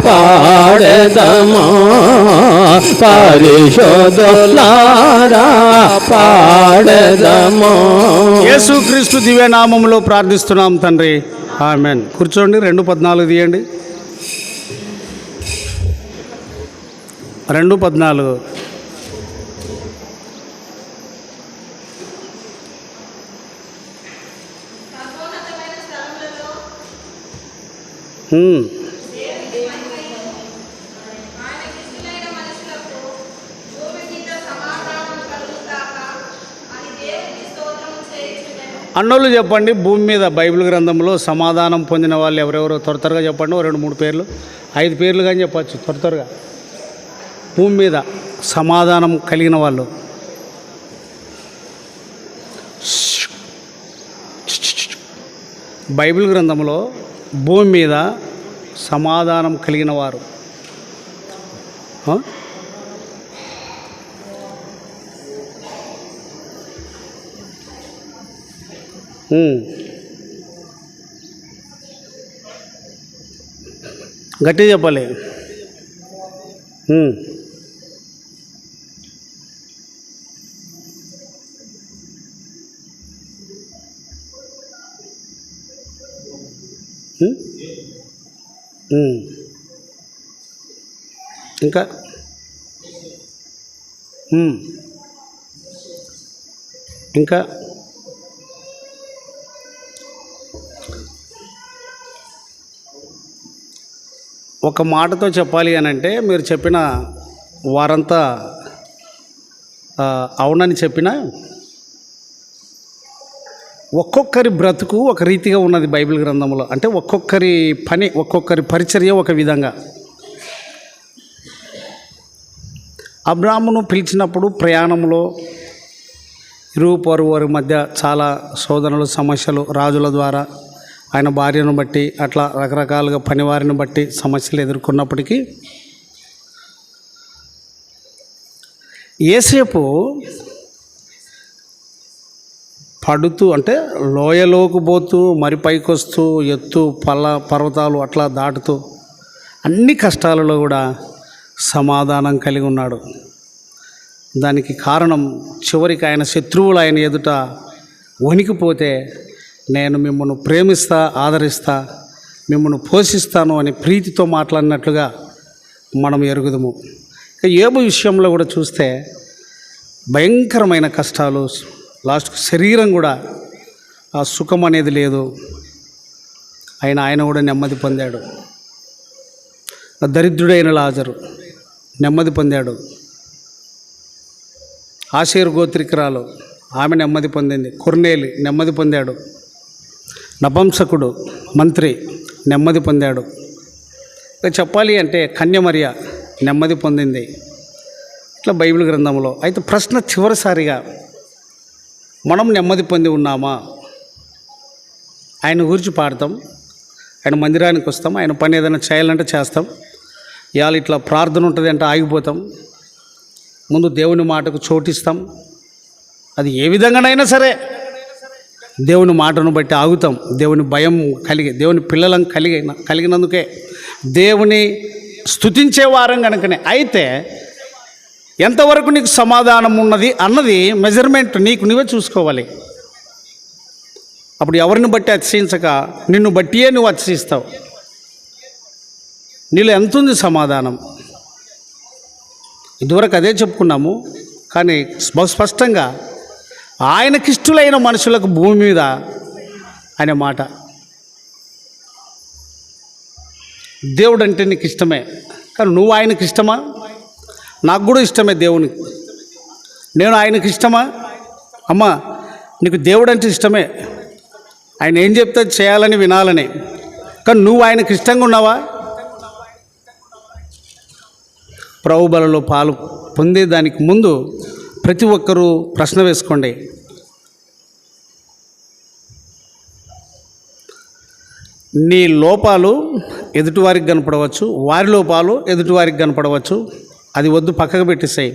పాడదమా పరిశోధులారా పాడదమా. యేసుక్రీస్తు దివ్యనామములో ప్రార్థిస్తున్నాం తండ్రి, ఆమెన్. కూర్చోండి. 2:14 తీయండి. 2:14. అన్నోళ్ళు చెప్పండి. భూమి మీద బైబిల్ గ్రంథంలో సమాధానం పొందిన వాళ్ళు ఎవరెవరో త్వరగా చెప్పండి. 2-3 పేర్లు, 5 పేర్లు కానీ చెప్పచ్చు త్వరగా. భూమి మీద సమాధానం కలిగిన వాళ్ళు. బైబిల్ గ్రంథంలో భూమి మీద సమాధానం కలిగిన వారు. గట్టిగా చెప్పాలి. ఇంకా ఇంకా ఒక మాటతో చెప్పాలి అని అంటే, మీరు చెప్పిన వారంతా అవునని చెప్పినా ఒక్కొక్కరి బ్రతుకు ఒక రీతిగా ఉన్నది బైబిల్ గ్రంథంలో. అంటే ఒక్కొక్కరి పని, ఒక్కొక్కరి పరిచర్య ఒక విధంగా. అబ్రాహామును పిలిచినప్పుడు ప్రయాణంలో ఇరుగు మధ్య చాలా శోధనలు, సమస్యలు, రాజుల ద్వారా, ఆయన భార్యను బట్టి, అట్లా రకరకాలుగా పనివారిని బట్టి సమస్యలు ఎదుర్కొన్నప్పటికీ ఏసేపు పడుతూ, అంటే లోయలోకి పోతూ, మరి పైకొస్తూ, ఎత్తు పర్వతాలు అట్లా దాటుతూ అన్ని కష్టాలలో కూడా సమాధానం కలిగి ఉన్నాడు. దానికి కారణం చివరికి ఆయన శత్రువులు ఆయన ఎదుట వణికిపోతే, నేను మిమ్మల్ని ప్రేమిస్తా, ఆదరిస్తా, మిమ్మల్ని పోషిస్తాను అని ప్రీతితో మాట్లాడినట్లుగా మనం ఎరుగుదము. ఇక యోబు విషయంలో కూడా చూస్తే భయంకరమైన కష్టాలు, లాస్ట్కు శరీరం కూడా ఆ సుఖం అనేది లేదు. ఆయన కూడా నెమ్మది పొందాడు. దరిద్రుడైన లాజరు నెమ్మది పొందాడు. ఆషేరు గోత్రికురాలు ఆమె నెమ్మది పొందింది. కొర్నేలి నెమ్మది పొందాడు. నపుంసకుడు మంత్రి నెమ్మది పొందాడు. ఇక చెప్పాలి అంటే కన్యమర్య నెమ్మది పొందింది. ఇట్లా బైబిల్ గ్రంథంలో. అయితే ప్రశ్న చివరిసారిగా, మనం నెమ్మది పొంది ఉన్నామా? ఆయన గురించి పాడతాం, ఆయన మందిరానికి వస్తాం, ఆయన పని ఏదైనా చేయాలంటే చేస్తాం. ఇవాళ ఇట్లా ప్రార్థన ఉంటుంది అంటే ఆగిపోతాం. ముందు దేవుని మాటకు చోటిస్తాం. అది ఏ విధంగానైనా సరే దేవుని మాటను బట్టి ఆగుతాం. దేవుని భయం కలిగి, దేవుని పిల్లలను కలిగినందుకే, దేవుని స్తుతించే వారం కనుకనే. అయితే ఎంతవరకు నీకు సమాధానం ఉన్నది అన్నది మెజర్మెంట్ నీకు నువ్వే చూసుకోవాలి. అప్పుడు ఎవరిని బట్టి అతిశయించక నిన్ను బట్టియే నువ్వు అతిశయిస్తావు. నీలో ఎంత ఉంది సమాధానం? ఇదివరకు అదే చెప్పుకున్నాము. కానీ స్పష్టంగా ఆయనకిష్టులైన మనుషులకు భూమి మీద అనే మాట. దేవుడు అంటే నీకు ఇష్టమే, కానీ నువ్వు ఆయనకి ఇష్టమా? నాకు కూడా ఇష్టమే దేవునికి. నేను ఆయనకి ఇష్టమా? అమ్మా, నీకు దేవుడు అంటే ఇష్టమే, ఆయన ఏం చెప్తే చేయాలని వినాలని. కానీ నువ్వు ఆయనకి ఇష్టంగా ఉన్నావా? ప్రభు బలలో పాలు పొందేదానికి ముందు ప్రతి ఒక్కరూ ప్రశ్న వేసుకోండి. నీ లోపాలు ఎదుటివారికి కనపడవచ్చు, వారి లోపాలు ఎదుటివారికి కనపడవచ్చు. అది వద్దు, పక్కకు పెట్టేసాయి.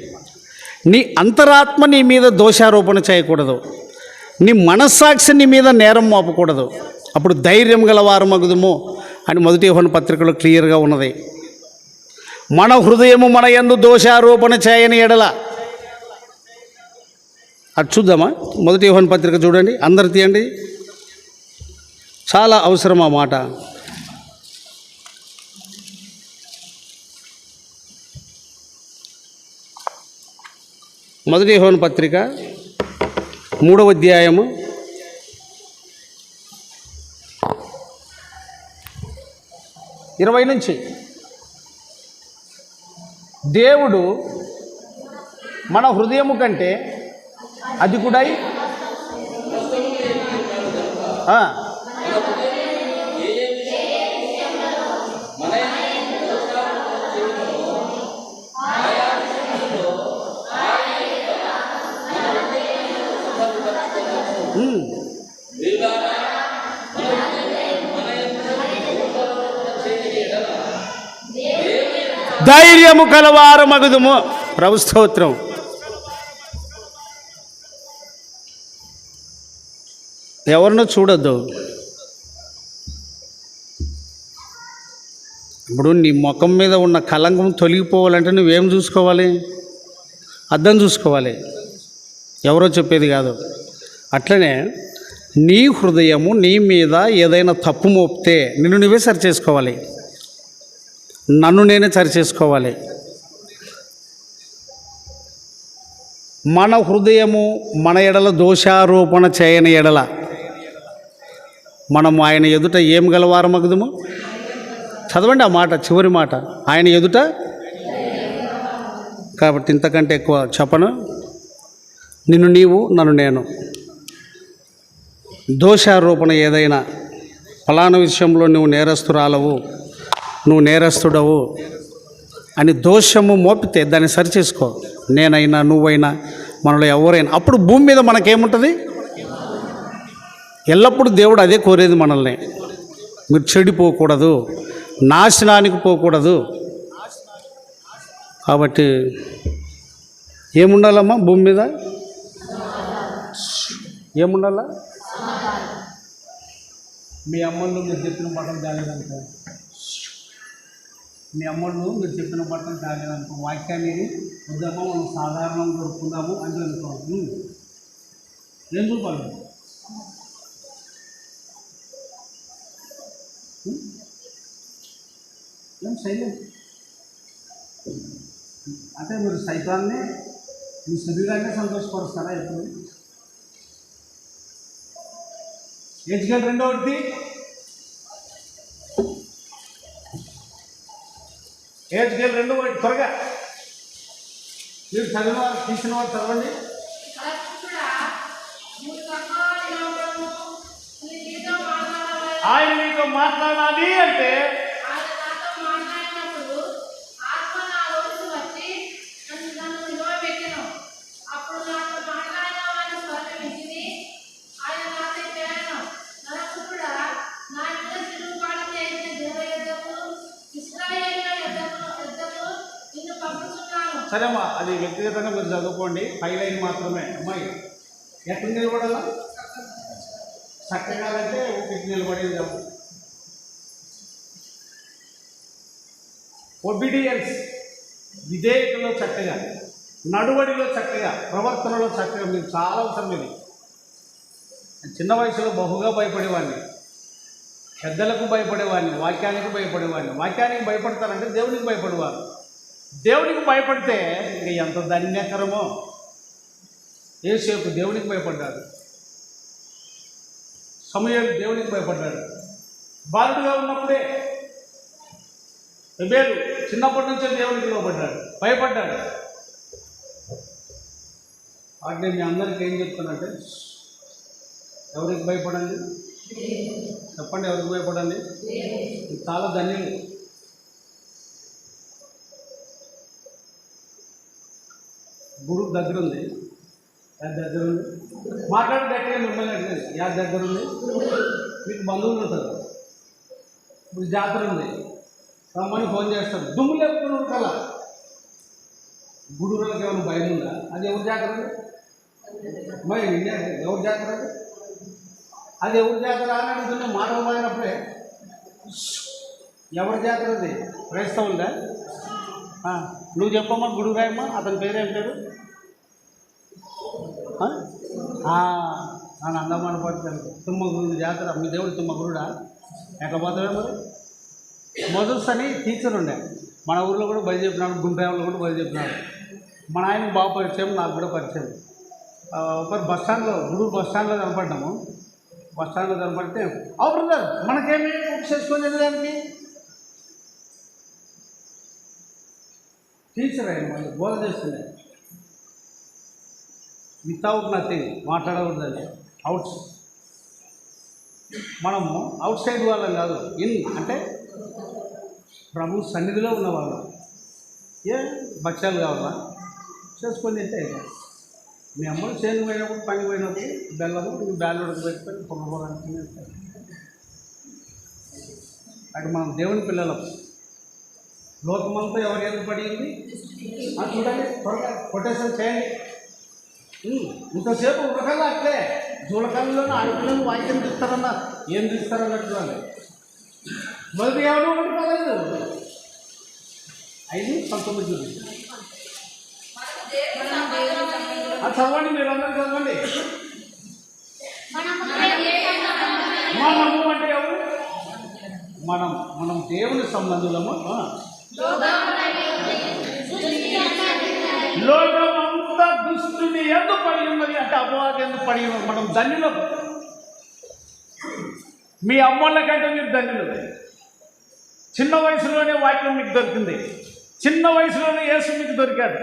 నీ అంతరాత్మ నీ మీద దోషారోపణ చేయకూడదు. నీ మనస్సాక్షి నీ మీద నేరం మోపకూడదు. అప్పుడు ధైర్యం గల వారు మగుదుము, అని మొదటి యోహాను పత్రికలో క్లియర్గా ఉన్నది. మన హృదయము మన యందు దోషారోపణ చేయని ఎడల, అది చూద్దామా? మొదటి యోహాను పత్రిక చూడండి, అందరు తీయండి, చాలా అవసరం ఆ మాట. మొదటి యోహాను పత్రిక 3వ అధ్యాయము 20 నుంచి. దేవుడు మన హృదయము కంటే అధికుడై ధైర్యము కలవారు మగుదుము. ప్రభు స్తోత్రం. ఎవరినో చూడొద్దు. ఇప్పుడు నీ ముఖం మీద ఉన్న కలంకం తొలగిపోవాలంటే నువ్వేం చూసుకోవాలి? అద్దం చూసుకోవాలి, ఎవరో చెప్పేది కాదు. అట్లనే నీ హృదయము నీ మీద ఏదైనా తప్పు మోపితే నిన్ను నువ్వే సరి చేసుకోవాలి, నన్ను నేనే సరి చేసుకోవాలి. మన హృదయము మన ఎడల దోషారోపణ చేయని ఎడల మనము ఆయన ఎదుట ఏం గలవారమగుదుము? చదవండి ఆ మాట, చివరి మాట, ఆయన ఎదుట. కాబట్టి ఇంతకంటే ఎక్కువ చెప్పను. నిన్ను నీవు, నన్ను నేను. దోషారోపణ ఏదైనా, ఫలానా విషయంలో నువ్వు నేరస్తురాలవు, నువ్వు నేరస్తుడవు అని దోషము మోపితే దాన్ని సరిచేసుకో. నేనైనా నువ్వైనా మనలో ఎవరైనా. అప్పుడు భూమి మీద మనకేముంటుంది? ఎల్లప్పుడూ దేవుడు అదే కోరేది మనల్ని. మీరు చెడిపోకూడదు, నాశనానికి పోకూడదు. కాబట్టి ఏముండాలమ్మా భూమి మీద? ఏముండాలా? మీ అమ్మలు మీరు చెప్పిన బట్టలు కాలేదనుకో, మీ అమ్మలు మీరు చెప్పిన బట్టలు కాలేదనుకో, వాక్యాన్ని వద్దామా మనం సాధారణంగా దొరుకుతుందాము అని అనుకో. ఏం చూపాలి? ఏం సైలెంట్ అంటే మీరు సైతాన్ని మీ శరీరాన్ని సంతోషపరుస్తారా? ఎప్పుడు హెచ్కేల్ 2:1 హెచ్కేల్ 2:1 త్వరగా మీరు చదివిన వారు తీసిన వారు చదవండి. ఆయన మీతో మాట్లాడాలి అంటే సరేమ్మా, అది వ్యక్తిగతంగా మీరు చదువుకోండి. 5 లైన్ మాత్రమే. అమ్మాయి ఎక్కడ నిలబడాలా? చక్కగా అంటే ఒకటి నిలబడేది. ఒబీడియన్స్, విధేయతలో చక్కగా, నడువడిలో చక్కగా, ప్రవర్తనలో చక్కగా. మీరు చాలా అవసరం ఇది. చిన్న వయసులో బహుగా భయపడేవాడిని, పెద్దలకు భయపడేవాడిని, వాక్యానికి భయపడేవాడిని. వాక్యానికి భయపడతారంటే దేవునికి భయపడేవారు. దేవునికి భయపడితే ఇంక ఎంత ధన్యకరమో. యేసేపు దేవునికి భయపడ్డాడు, సమూయేలు దేవునికి భయపడ్డాడు. బాలుడుగా ఉన్నప్పుడే హెబెలు చిన్నప్పటి నుంచే దేవునికి లోబడ్డాడు, భయపడ్డాడు. వాటిని మీ అందరికీ ఏం చెప్తానంటే, ఎవరికి భయపడండి? చెప్పండి, ఎవరికి భయపడండి? చాలా ధన్యులు. గురువు దగ్గర ఉంది, యాద దగ్గర ఉంది. మాట్లాడి గట్టిగా మిమ్మల్ని అడిగింది, యాద దగ్గర ఉంది. మీకు బంధువులు ఉంటారు. ఇప్పుడు జాతర ఉంది, రమ్మని ఫోన్ చేస్తారు. దుమ్ము లేపుకుని ఉంటారా? గుడువులకు ఏమైనా భయం ఉందా? అది ఎవరు జాతర? మరి ఎవరు జాతర? అది ఎవరు జాతర అని అడుగుతున్నా. మాట పోయినప్పుడే ఎవరి జాతర అది? క్రైస్తవులదా? నువ్వు చెప్పమ్మా, గుడి రాయమ్మా. అతని పేరేం పేరు? నన్ను అందమైన పడతాను. తుమ్మగురుడు జాతర. మీ దేవుడు తుమ్మగురుడా? ఎట్లా పోతావే మరి? మధుస్ అని టీచర్ ఉండే, మన ఊళ్ళో కూడా బయట చెప్పినాడు, గుండ్రావులో కూడా బయట చెప్పినాడు. మన ఆయనకు బాగా పరిచయం, నాకు కూడా పరిచయం. ఒకరు బస్టాండ్లో, గుడూరు బస్టాండ్లో కనపడ్డాము. బస్టాండ్లో కనపడితే, బ్రదర్ మనకేమి చేసుకొని దానికి టీచర్ అయిన వాళ్ళు బోధ చేస్తుండే. వితౌట్ నథింగ్ మాట్లాడకూడదండి. మనము అవుట్ సైడ్ వాళ్ళం కాదు, అంటే ప్రభు సన్నిధిలో ఉన్నవాళ్ళు. భక్ష్యాలు కావాలా చేసుకొని తింటే మీ అమ్మలు చేను పోయినప్పుడు, పని పోయినప్పుడు బెల్లము బ్యాలెట్ పెట్టుకొని పొగపోవడానికి తినేస్తారు. అటు మనం దేవుని పిల్లలం. లోకమంతా ఎవరు ఎదురు పడింది చూడండి, త్వరగా కొటేషన్ చేయండి. ఇంతసేపు ఉడకల్లా అట్లే జూలకాలంలోనే ఆడపిల్లలు వాక్యం తీస్తారన్నా, ఏం తీస్తారన్నట్టు వాళ్ళు మొదటి ఎవరు ఒకటి పదలేదు 5:19 చదవండి, మీరు అందరూ చదవండి. మనము అంటే ఎవరు? మనం దేవుని సంబంధులము. లోకమంతా దుష్టుని ఎందుకు పడి ఉన్నది అంటే అపవాది ఎందుకు పడి ఉన్నది? మనం ధన్యులం. మీ అమ్మోళ్ళ కంటే మీరు ధన్యులు. చిన్న వయసులోనే వాక్యం మీకు దొరికింది, చిన్న వయసులోనే యేసు మీకు దొరికాడు,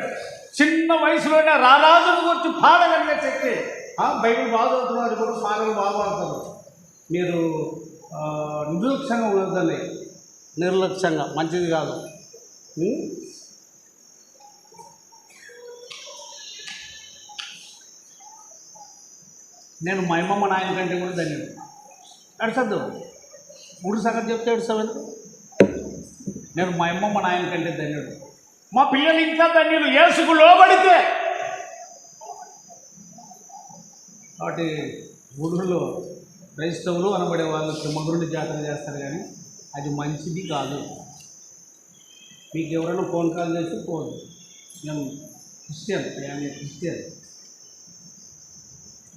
చిన్న వయసులోనే రారాజును గురించి పాడగలిగే శక్తి. బైబిల్ బాగా చదువుతున్నారు కూడా, పాటలు బాగా పాడతారు. మీరు నిర్లక్ష్యంగా ఉండదండి, నిర్లక్ష్యంగా మంచిది కాదు. నేను మా అమ్మమ్మ నాయన కంటే కూడా ధన్యుడు. అడుసద్దు మూడు సంగతి చెప్తే ఏడుస్తావు. నేను మా అమ్మమ్మ నాయన కంటే ధన్యుడు. మా పిల్లలు ఇంకా ధన్యులు యేసుకు లోబడితే. కాబట్టి గుడుల్లో క్రైస్తవులు అనబడే వాళ్ళు తుమ్మగురుడి జాతర చేస్తారు, కానీ అది మంచిది కాదు. మీకు ఎవరైనా ఫోన్ కాల్ చేస్తే పోదు, మేము క్రిస్టియన్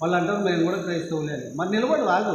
వాళ్ళు అంటారు మేము కూడా క్రైస్తవులే అని. మరి నిలబడి రాదు.